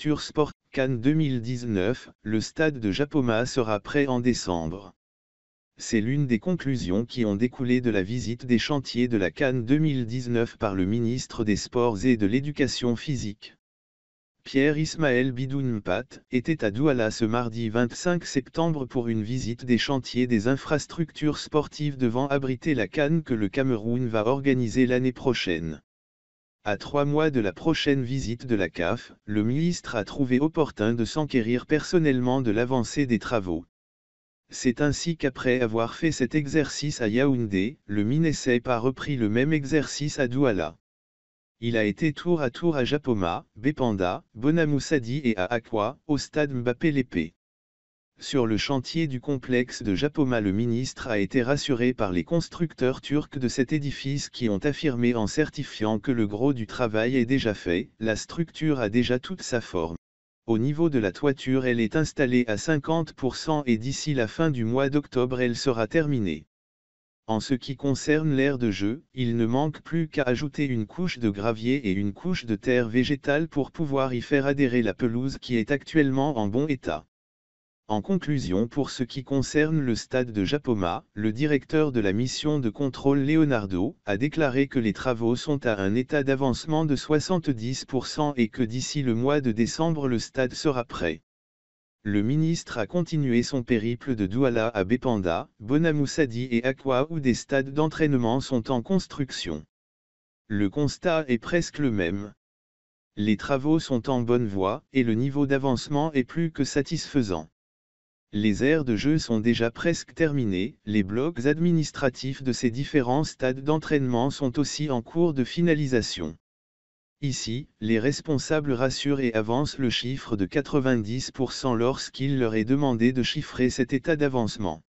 infrastructures sport CAN 2019, le stade de Japoma sera prêt en décembre. C'est l'une des conclusions qui ont découlé de la visite des chantiers de la CAN 2019 par le ministre des Sports et de l'Éducation physique. Pierre Ismaël Bidoun Mpat était à Douala ce mardi 25 septembre pour une visite des chantiers des infrastructures sportives devant abriter la CAN que le Cameroun va organiser l'année prochaine. À 3 mois de la prochaine visite de la CAF, le ministre a trouvé opportun de s'enquérir personnellement de l'avancée des travaux. C'est ainsi qu'après avoir fait cet exercice à Yaoundé, le MINESEP a repris le même exercice à Douala. Il a été tour à tour à Japoma, Bépanda, Bonamoussadi et à Akwa, au stade Mbappé-Lépée. Sur le chantier du complexe de Japoma, le ministre a été rassuré par les constructeurs turcs de cet édifice qui ont affirmé en certifiant que le gros du travail est déjà fait, la structure a déjà toute sa forme. Au niveau de la toiture, elle est installée à 50% et d'ici la fin du mois d'octobre elle sera terminée. En ce qui concerne l'aire de jeu, il ne manque plus qu'à ajouter une couche de gravier et une couche de terre végétale pour pouvoir y faire adhérer la pelouse qui est actuellement en bon état. En conclusion, pour ce qui concerne le stade de Japoma, le directeur de la mission de contrôle Leonardo a déclaré que les travaux sont à un état d'avancement de 70% et que d'ici le mois de décembre le stade sera prêt. Le ministre a continué son périple de Douala à Bépanda, Bonamoussadi et Akwa où des stades d'entraînement sont en construction. Le constat est presque le même. Les travaux sont en bonne voie et le niveau d'avancement est plus que satisfaisant. Les aires de jeu sont déjà presque terminées, les blocs administratifs de ces différents stades d'entraînement sont aussi en cours de finalisation. Ici, les responsables rassurent et avancent le chiffre de 90% lorsqu'il leur est demandé de chiffrer cet état d'avancement.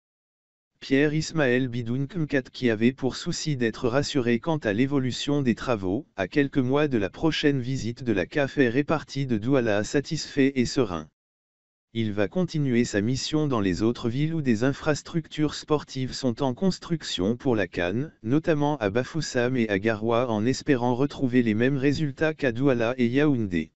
Pierre Ismaël Bidoun Mpat, qui avait pour souci d'être rassuré quant à l'évolution des travaux, à quelques mois de la prochaine visite de la CAF, est réparti de Douala satisfait et serein. Il va continuer sa mission dans les autres villes où des infrastructures sportives sont en construction pour la CAN, notamment à Bafoussam et à Garoua, en espérant retrouver les mêmes résultats qu'à Douala et Yaoundé.